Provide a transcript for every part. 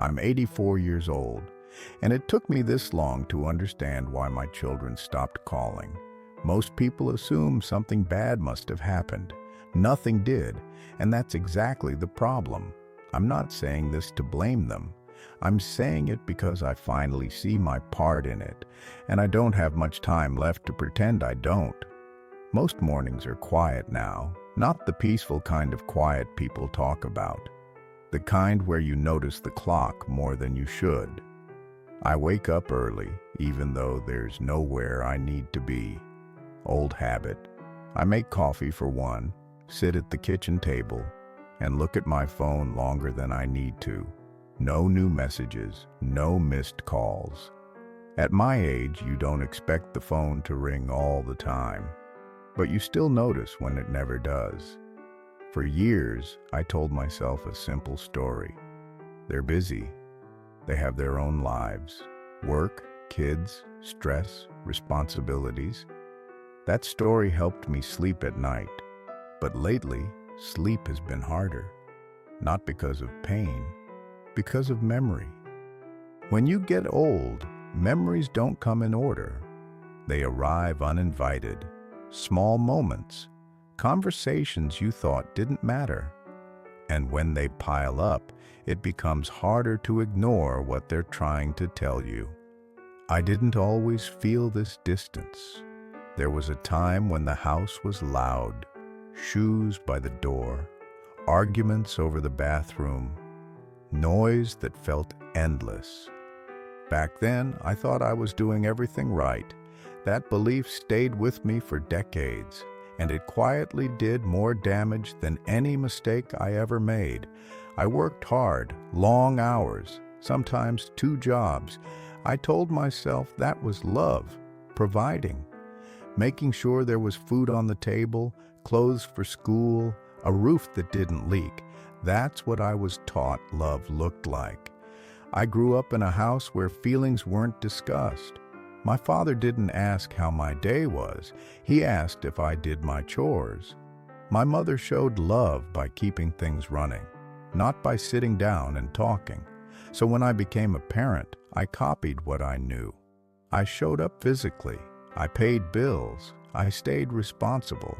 I'm 84 years old, and it took me this long to understand why my children stopped calling. Most people assume something bad must have happened. Nothing did, and that's exactly the problem. I'm not saying this to blame them. I'm saying it because I finally see my part in it, and I don't have much time left to pretend I don't. Most mornings are quiet now, not the peaceful kind of quiet people talk about. The kind where you notice the clock more than you should. I wake up early, even though there's nowhere I need to be. Old habit. I make coffee for one, sit at the kitchen table, and look at my phone longer than I need to. No new messages, no missed calls. At my age, you don't expect the phone to ring all the time, but you still notice when it never does. For years, I told myself a simple story. They're busy. They have their own lives. Work, kids, stress, responsibilities. That story helped me sleep at night. But lately, sleep has been harder. Not because of pain, because of memory. When you get old, memories don't come in order. They arrive uninvited. Small moments, conversations you thought didn't matter. And when they pile up, it becomes harder to ignore what they're trying to tell you. I didn't always feel this distance. There was a time when the house was loud, shoes by the door, arguments over the bathroom, noise that felt endless. Back then, I thought I was doing everything right. That belief stayed with me for decades, and it quietly did more damage than any mistake I ever made. I worked hard, long hours, sometimes 2 jobs. I told myself that was love, providing, making sure there was food on the table, clothes for school, a roof that didn't leak. That's what I was taught love looked like. I grew up in a house where feelings weren't discussed. My father didn't ask how my day was. He asked if I did my chores. My mother showed love by keeping things running, not by sitting down and talking. So when I became a parent, I copied what I knew. I showed up physically. I paid bills. I stayed responsible.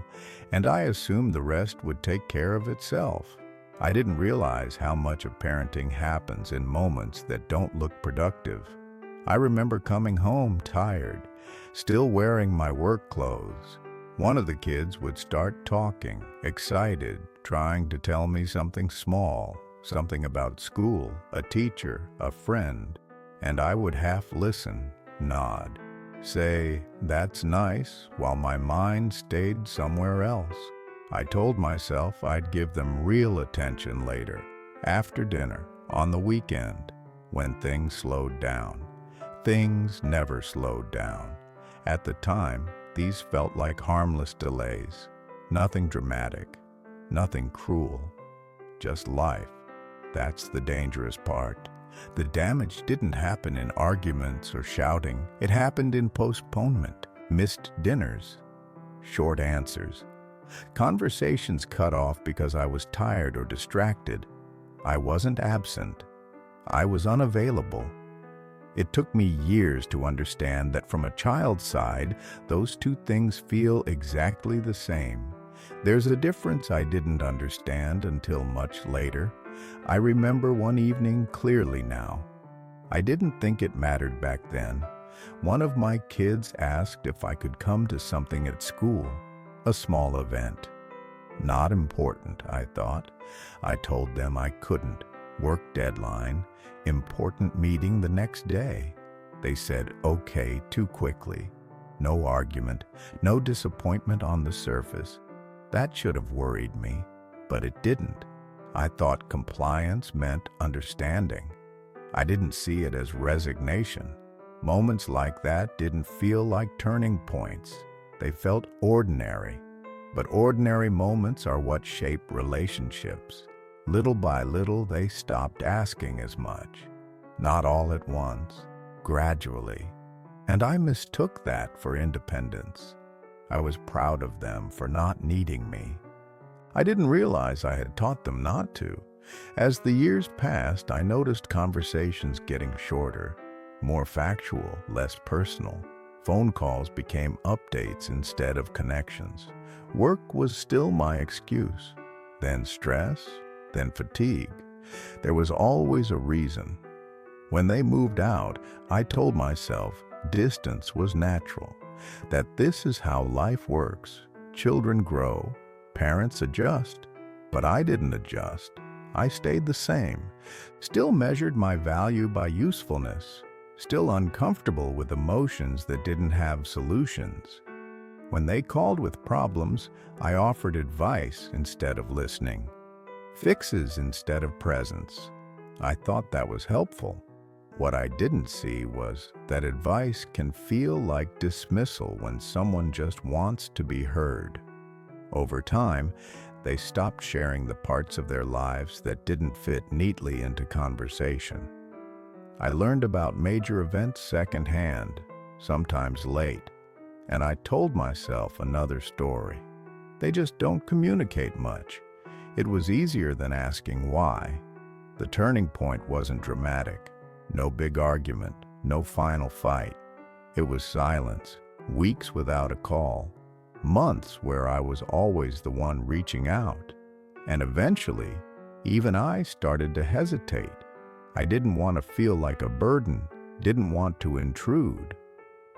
And I assumed the rest would take care of itself. I didn't realize how much of parenting happens in moments that don't look productive. I remember coming home tired, still wearing my work clothes. One of the kids would start talking, excited, trying to tell me something small, something about school, a teacher, a friend, and I would half listen, nod, say, "That's nice," while my mind stayed somewhere else. I told myself I'd give them real attention later, after dinner, on the weekend, when things slowed down. Things never slowed down. At the time, these felt like harmless delays. Nothing dramatic, nothing cruel, just life. That's the dangerous part. The damage didn't happen in arguments or shouting. It happened in postponement, missed dinners, short answers, conversations cut off because I was tired or distracted. I wasn't absent. I was unavailable. It took me years to understand that from a child's side, those two things feel exactly the same. There's a difference I didn't understand until much later. I remember one evening clearly now. I didn't think it mattered back then. One of my kids asked if I could come to something at school, a small event. Not important, I thought. I told them I couldn't. Work deadline, important meeting the next day. They said okay too quickly. No argument, no disappointment on the surface. That should have worried me, but it didn't. I thought compliance meant understanding. I didn't see it as resignation. Moments like that didn't feel like turning points. They felt ordinary. But ordinary moments are what shape relationships. Little by little, they stopped asking as much. Not all at once, gradually. And I mistook that for independence. I was proud of them for not needing me. I didn't realize I had taught them not to. As the years passed, I noticed conversations getting shorter, more factual, less personal. Phone calls became updates instead of connections. Work was still my excuse. Then stress, then fatigue. There was always a reason. When they moved out, I told myself distance was natural, that this is how life works. Children grow, parents adjust. But I didn't adjust. I stayed the same, still measured my value by usefulness, still uncomfortable with emotions that didn't have solutions. When they called with problems, I offered advice instead of listening, fixes instead of presence. I thought that was helpful. What I didn't see was that advice can feel like dismissal when someone just wants to be heard. Over time, they stopped sharing the parts of their lives that didn't fit neatly into conversation. I learned about major events secondhand, sometimes late, and I told myself another story. They just don't communicate much. It was easier than asking why. The turning point wasn't dramatic. No big argument, no final fight. It was silence, weeks without a call, months where I was always the one reaching out. And eventually, even I started to hesitate. I didn't want to feel like a burden, didn't want to intrude.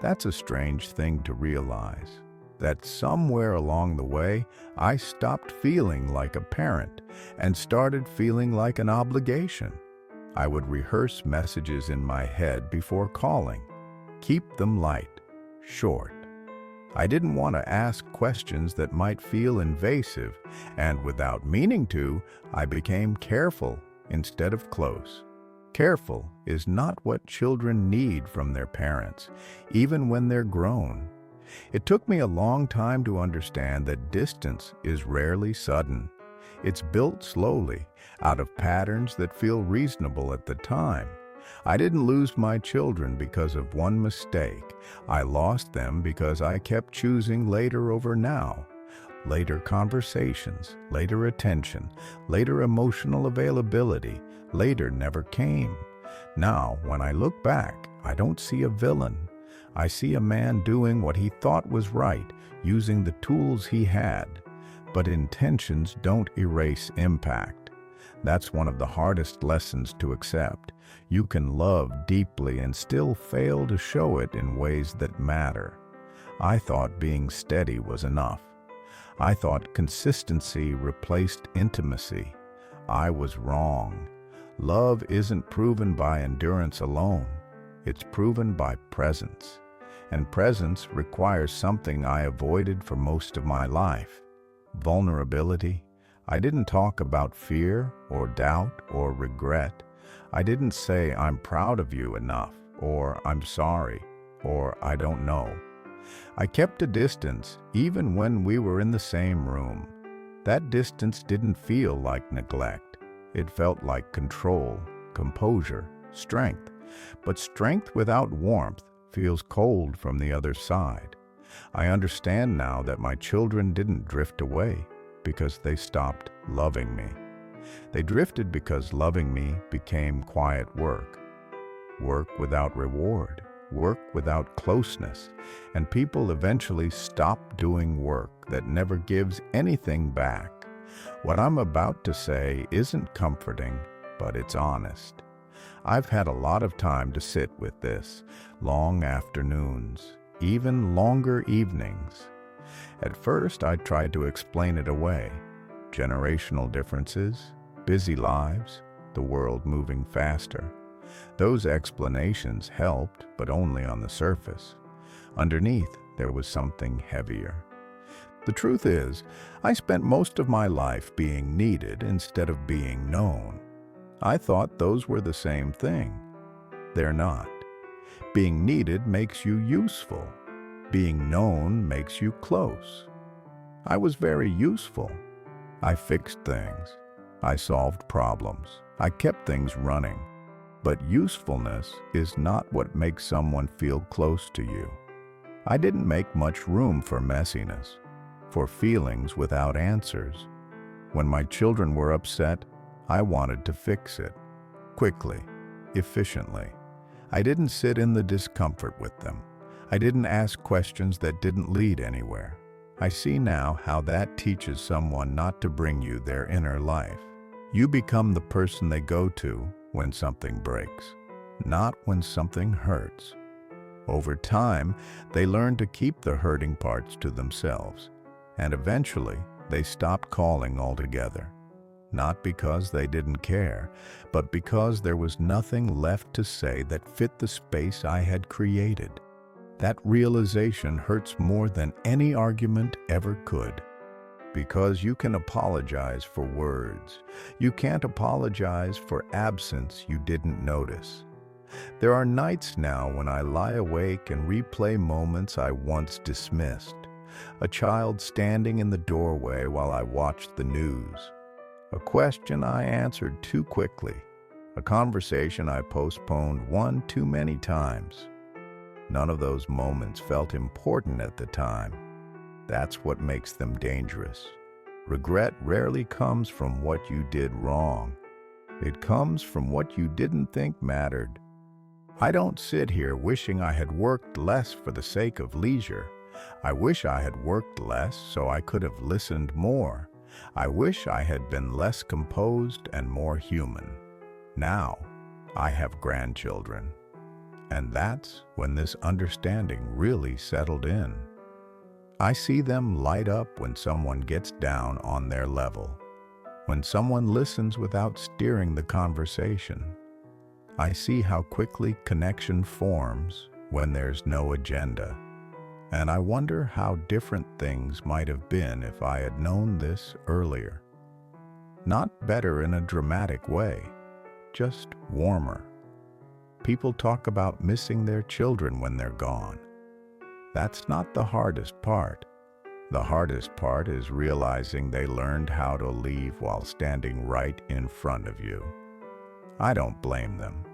That's a strange thing to realize, that somewhere along the way, I stopped feeling like a parent and started feeling like an obligation. I would rehearse messages in my head before calling, keep them light, short. I didn't want to ask questions that might feel invasive, and without meaning to, I became careful instead of close. Careful is not what children need from their parents, even when they're grown. It took me a long time to understand that distance is rarely sudden. It's built slowly, out of patterns that feel reasonable at the time. I didn't lose my children because of one mistake. I lost them because I kept choosing later over now. Later conversations, later attention, later emotional availability, later never came. Now, when I look back, I don't see a villain. I see a man doing what he thought was right, using the tools he had. But intentions don't erase impact. That's one of the hardest lessons to accept. You can love deeply and still fail to show it in ways that matter. I thought being steady was enough. I thought consistency replaced intimacy. I was wrong. Love isn't proven by endurance alone. It's proven by presence. And presence requires something I avoided for most of my life: vulnerability. I didn't talk about fear or doubt or regret. I didn't say I'm proud of you enough, or I'm sorry, or I don't know. I kept a distance even when we were in the same room. That distance didn't feel like neglect. It felt like control, composure, strength. But strength without warmth feels cold from the other side. I understand now that my children didn't drift away because they stopped loving me. They drifted because loving me became quiet work. Work without reward, work without closeness, and people eventually stop doing work that never gives anything back. What I'm about to say isn't comforting, but it's honest. I've had a lot of time to sit with this, long afternoons, even longer evenings. At first, I tried to explain it away. Generational differences, busy lives, the world moving faster. Those explanations helped, but only on the surface. Underneath, there was something heavier. The truth is, I spent most of my life being needed instead of being known. I thought those were the same thing. They're not. Being needed makes you useful. Being known makes you close. I was very useful. I fixed things. I solved problems. I kept things running. But usefulness is not what makes someone feel close to you. I didn't make much room for messiness, for feelings without answers. When my children were upset, I wanted to fix it. Quickly, efficiently. I didn't sit in the discomfort with them. I didn't ask questions that didn't lead anywhere. I see now how that teaches someone not to bring you their inner life. You become the person they go to when something breaks, not when something hurts. Over time, they learn to keep the hurting parts to themselves, and eventually, they stopped calling altogether. Not because they didn't care, but because there was nothing left to say that fit the space I had created. That realization hurts more than any argument ever could. Because you can apologize for words. You can't apologize for absence you didn't notice. There are nights now when I lie awake and replay moments I once dismissed. A child standing in the doorway while I watched the news. A question I answered too quickly. A conversation I postponed one too many times. None of those moments felt important at the time. That's what makes them dangerous. Regret rarely comes from what you did wrong. It comes from what you didn't think mattered. I don't sit here wishing I had worked less for the sake of leisure. I wish I had worked less so I could have listened more. I wish I had been less composed and more human. Now, I have grandchildren. And that's when this understanding really settled in. I see them light up when someone gets down on their level, when someone listens without steering the conversation. I see how quickly connection forms when there's no agenda. And I wonder how different things might have been if I had known this earlier. Not better in a dramatic way, just warmer. People talk about missing their children when they're gone. That's not the hardest part. The hardest part is realizing they learned how to leave while standing right in front of you. I don't blame them.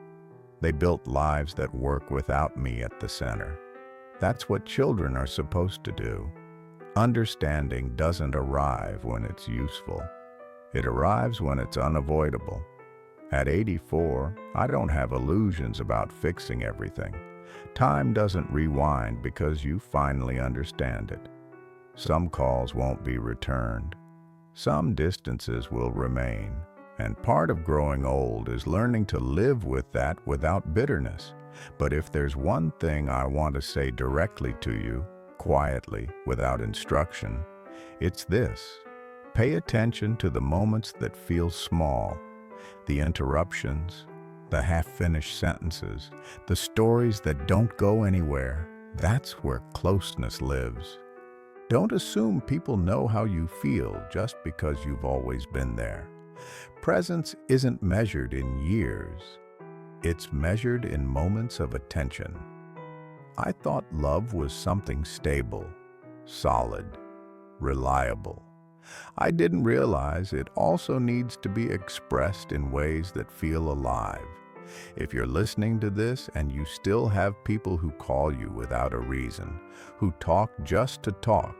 They built lives that work without me at the center. That's what children are supposed to do. Understanding doesn't arrive when it's useful. It arrives when it's unavoidable. At 84, I don't have illusions about fixing everything. Time doesn't rewind because you finally understand it. Some calls won't be returned. Some distances will remain. And part of growing old is learning to live with that without bitterness. But if there's one thing I want to say directly to you, quietly, without instruction, it's this. Pay attention to the moments that feel small, the interruptions, the half-finished sentences, the stories that don't go anywhere. That's where closeness lives. Don't assume people know how you feel just because you've always been there. Presence isn't measured in years. It's measured in moments of attention. I thought love was something stable, solid, reliable. I didn't realize it also needs to be expressed in ways that feel alive. If you're listening to this and you still have people who call you without a reason, who talk just to talk,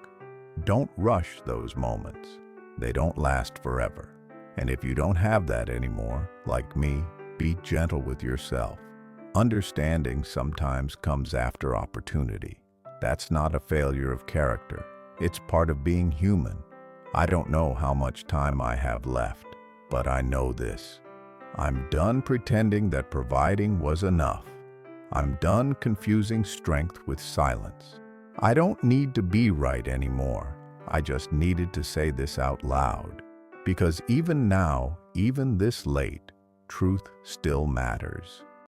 don't rush those moments. They don't last forever. And if you don't have that anymore, like me, be gentle with yourself. Understanding sometimes comes after opportunity. That's not a failure of character. It's part of being human. I don't know how much time I have left, but I know this. I'm done pretending that providing was enough. I'm done confusing strength with silence. I don't need to be right anymore. I just needed to say this out loud. Because even now, even this late, truth still matters.